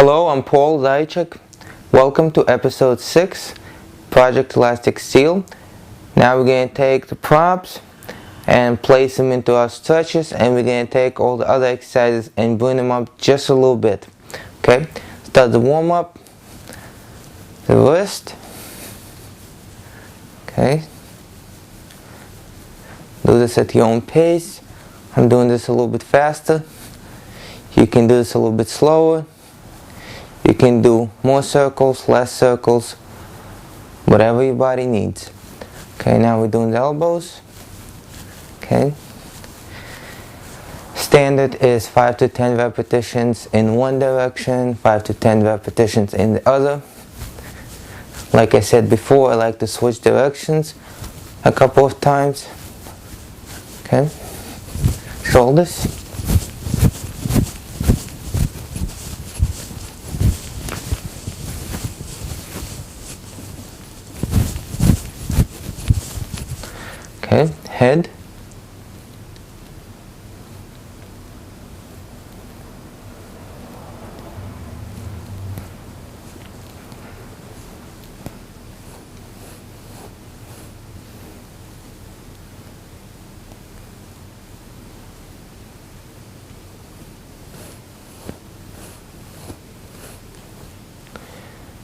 Hello, I'm Paul Zajicek. Welcome to episode 6, Project ElasticSteel. Now we're going to take the props and place them into our stretches, and we're going to take all the other exercises and bring them up just a little bit. Okay, start the warm up, the wrist. Okay, do this at your own pace. I'm doing this a little bit faster. You can do this a little bit slower. You can do more circles, less circles, whatever your body needs. Okay, now we're doing the elbows. Okay. Standard is 5 to 10 repetitions in one direction, 5 to 10 repetitions in the other. Like I said before, I like to switch directions a couple of times. Okay. Shoulders. Okay, head.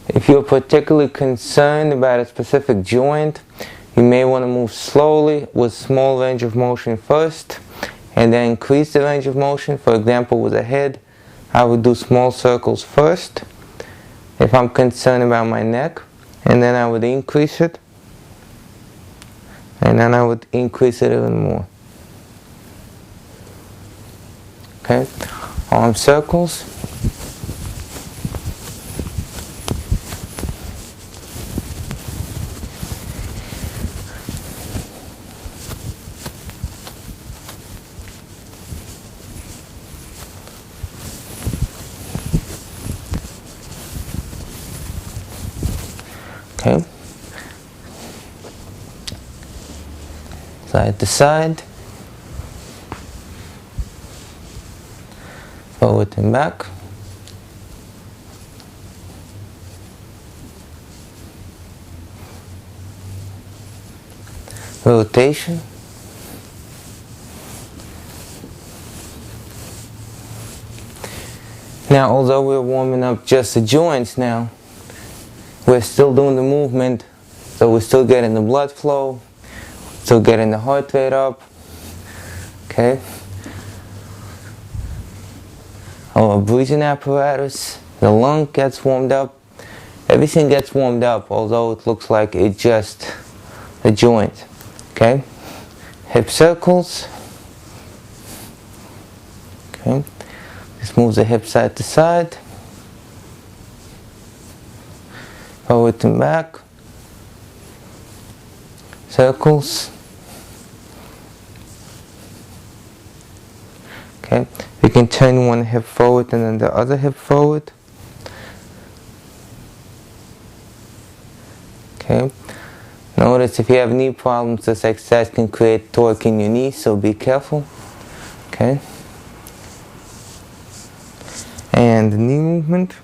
If you're particularly concerned about a specific joint, you may want to move slowly with small range of motion first and then increase the range of motion. For example, with the head, I would do small circles first if I'm concerned about my neck, and then I would increase it, and then I would increase it even more. Okay, arm circles. Okay, side to side, forward and back, rotation, now although we're warming up just the joints now, we're still doing the movement, so we're still getting the blood flow, still getting the heart rate up. Okay. Our breathing apparatus, the lung gets warmed up. Everything gets warmed up, although it looks like it's just a joint. Okay. Hip circles. Okay. Just move the hip side to side. Forward and back, circles. Okay, you can turn one hip forward and then the other hip forward. Okay, notice if you have knee problems, this exercise can create torque in your knees, so be careful. Okay, and the knee movement.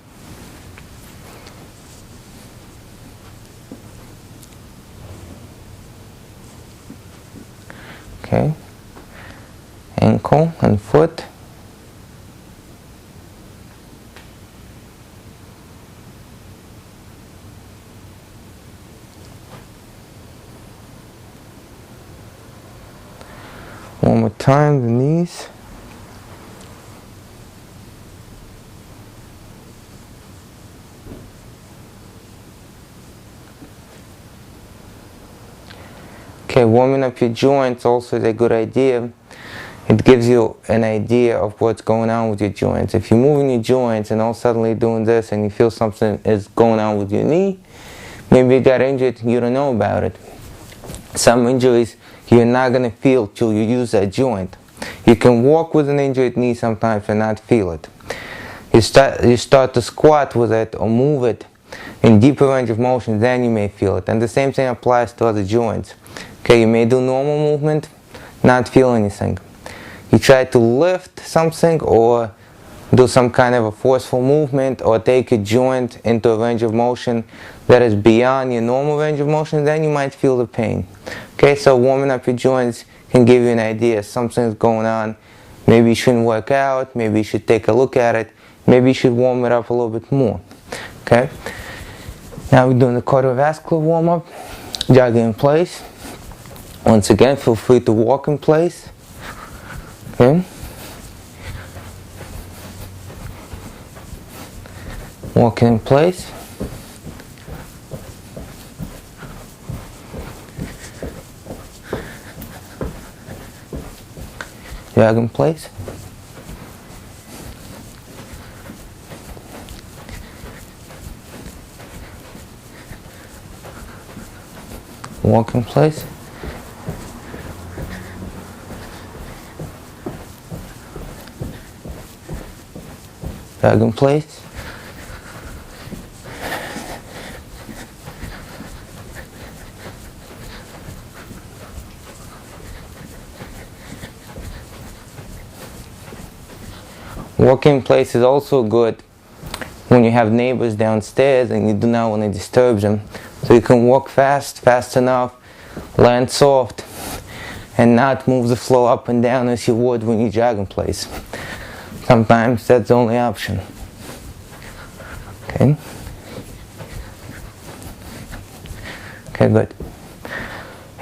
Okay, ankle and foot. One more time, the knees. Okay, warming up your joints also is a good idea. It gives you an idea of what's going on with your joints. If you're moving your joints and all suddenly doing this and you feel something is going on with your knee, maybe you got injured, you don't know about it. Some injuries you're not going to feel till you use that joint. You can walk with an injured knee sometimes and not feel it. You start to squat with it or move it in deeper range of motion, then you may feel it. And the same thing applies to other joints. Okay, you may do normal movement, not feel anything. You try to lift something or do some kind of a forceful movement or take a joint into a range of motion that is beyond your normal range of motion, then you might feel the pain. Okay, so warming up your joints can give you an idea something's going on. Maybe you shouldn't work out, maybe you should take a look at it, maybe you should warm it up a little bit more. Okay, now we're doing the cardiovascular warm-up. Jogging in place. Once again, feel free to walk in place. Okay. Walking in place. Jog in place. Walk in place. Jog in place. Walking in place is also good when you have neighbors downstairs and you do not want to disturb them. So you can walk fast enough, land soft, and not move the floor up and down as you would when you jog in place. Sometimes that's the only option. Okay. Okay, good.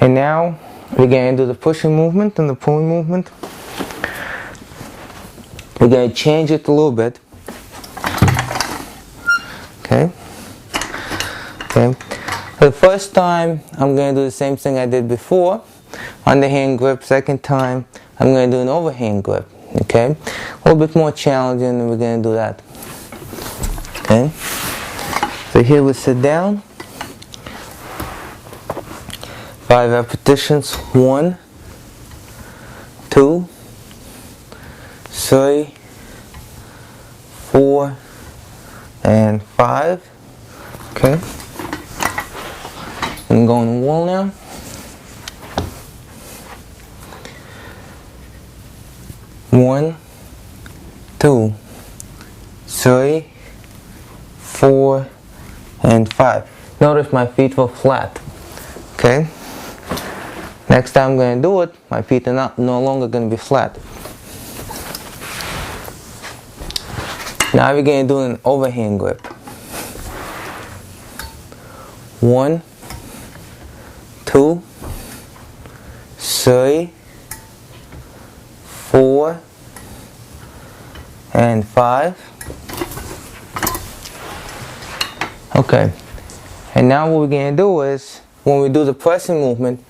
And now we're going to do the pushing movement and the pulling movement. We're going to change it a little bit. Okay. Okay. The first time I'm going to do the same thing I did before, underhand grip. Second time I'm going to do an overhand grip. Okay, a little bit more challenging, and we're going to do that. Okay, so here we sit down. 5 repetitions. 1, 2, 3, 4, and 5. Okay. I'm going to the wall now. 1, 2, 3, 4, and 5. Notice my feet were flat. Okay. Next time I'm going to do it, my feet are no longer going to be flat. Now we're going to do an overhand grip. 1, 2, 3, 4, and 5. Okay, and now what we're going to do is, when we do the pressing movement,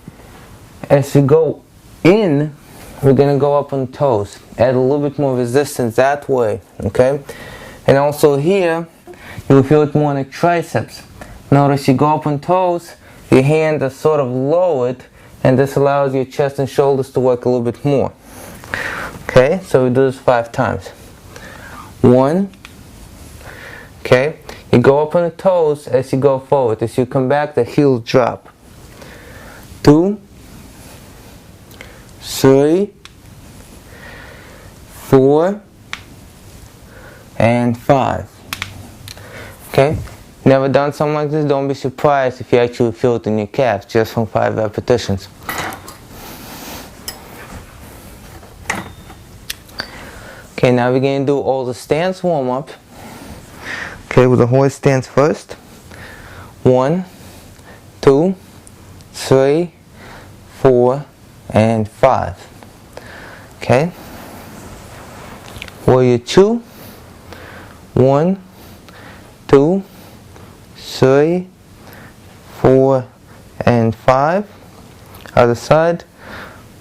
as we go in, we're going to go up on toes, add a little bit more resistance that way. Okay, and also here you will feel it more in the triceps. Notice you go up on toes, your hands are sort of lowered, and this allows your chest and shoulders to work a little bit more. Okay, so we do this 5 times. 1. Okay, you go up on the toes as you go forward. As you come back, the heels drop. 2, 3, 4, and 5. Okay, never done something like this? Don't be surprised if you actually feel it in your calves just from 5 repetitions. Okay, now we're going to do all the stance warm-up. Okay, with the horse stance first. 1, 2, 3, 4, and 5. Okay. Warrior 2. 1, 2, 3, 4, and 5. Other side.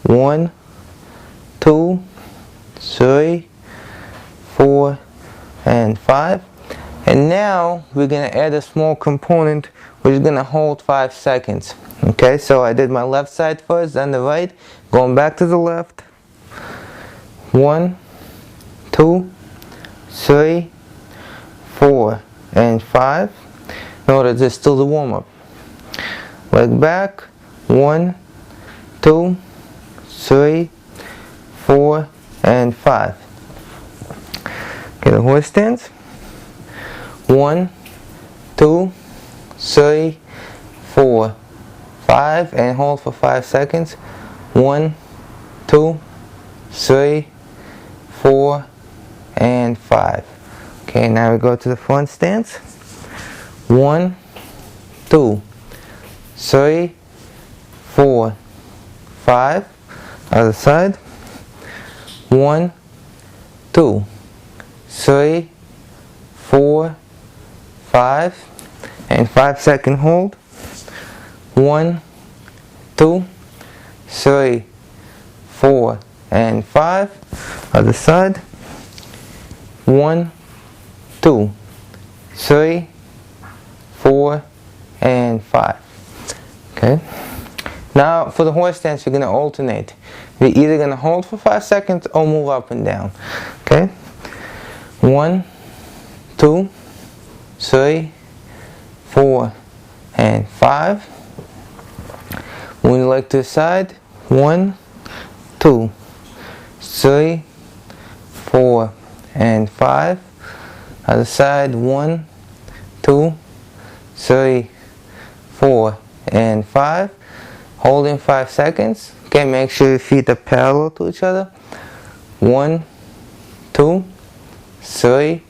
1, 2, 3, 4, and 5. And now we're going to add a small component which is going to hold 5 seconds. Okay, so I did my left side first, then the right, going back to the left. 1, 2, 3, 4, and 5. Notice this is still the warm-up. Leg back. 1, 2, 3, 4, and 5. Okay, the horse stance. 1, 2, 3, 4, 5, and hold for 5 seconds. 1, 2, 3, 4, and 5. Okay, now we go to the front stance. 1, 2, 3, 4, 5. Other side. 1, 2, 3, 4, 5, and 5-second hold. 1, 2, 3, 4, and 5. Other side. 1, 2, 3, 4, and 5. Okay. Now for the horse stance, you're going to alternate. You're either going to hold for 5 seconds or move up and down. Okay. 1, 2, 3, 4, and 5. Move your leg to the side. 1, 2, 3, 4, and 5. Other side. 1, 2, 3, 4, and 5. Holding 5 seconds. Okay, make sure your feet are parallel to each other. 1, 2, 3,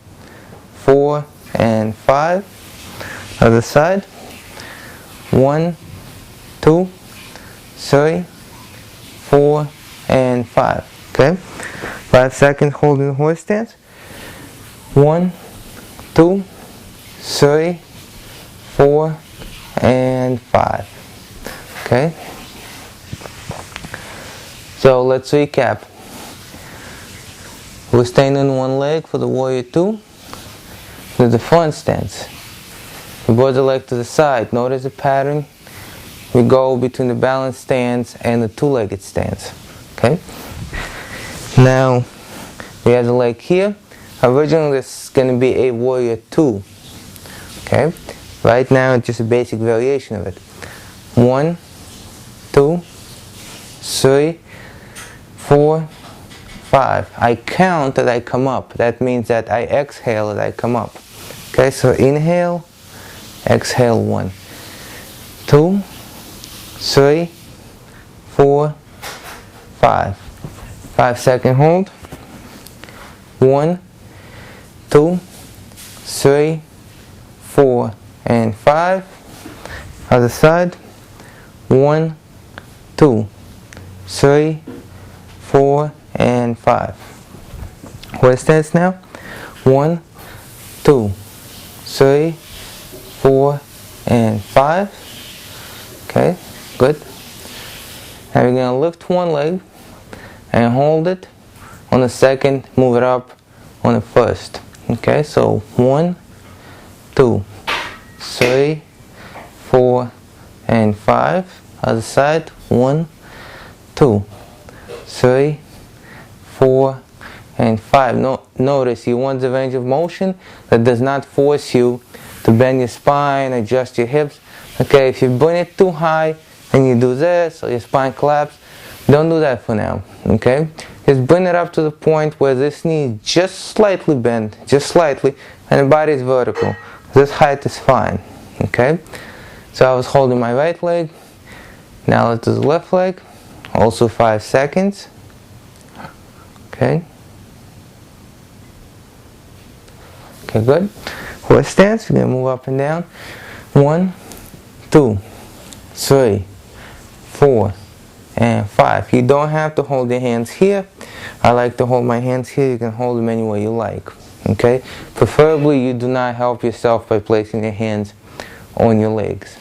4, and 5. Other side. 1, 2, 3, 4, and 5. Okay, 5 seconds holding the horse stance. 1, 2, 3, 4, and 5. Okay. So let's recap. We're staying on one leg for the warrior 2. There's the front stance. We brought the leg to the side. Notice the pattern. We go between the balanced stance and the two-legged stance. Okay. Now we have the leg here. Originally this is going to be a warrior 2. Okay. Right now it's just a basic variation of it. 1, 2, 3, 4, 5. I count that I come up. That means that I exhale as I come up. Okay, so inhale, exhale 1, 2, 3, 4, 5. 5-second hold. 1, 2, 3, 4, and 5. Other side. 1, 2, 3, 4, and 5. Horse stance now. 1, 2, 3, 4, and 5. Okay, good. Now you're going to lift one leg and hold it on the second, move it up on the first. Okay, so 1, 2, 3, 4, and 5. Other side. 1, 2, 3, 4, and 5. Notice you want the range of motion that does not force you to bend your spine, adjust your hips. Okay, if you bring it too high and you do this, or your spine collapses, don't do that for now. Okay, just bring it up to the point where this knee is just slightly bent, just slightly, and the body is vertical. This height is fine. Okay, so I was holding my right leg. Now let's do the left leg. Also 5 seconds. Okay. Okay, good. Horse stance. We're going to move up and down. 1, 2, 3, 4, and 5. You don't have to hold your hands here. I like to hold my hands here. You can hold them anywhere you like. Okay. Preferably you do not help yourself by placing your hands on your legs.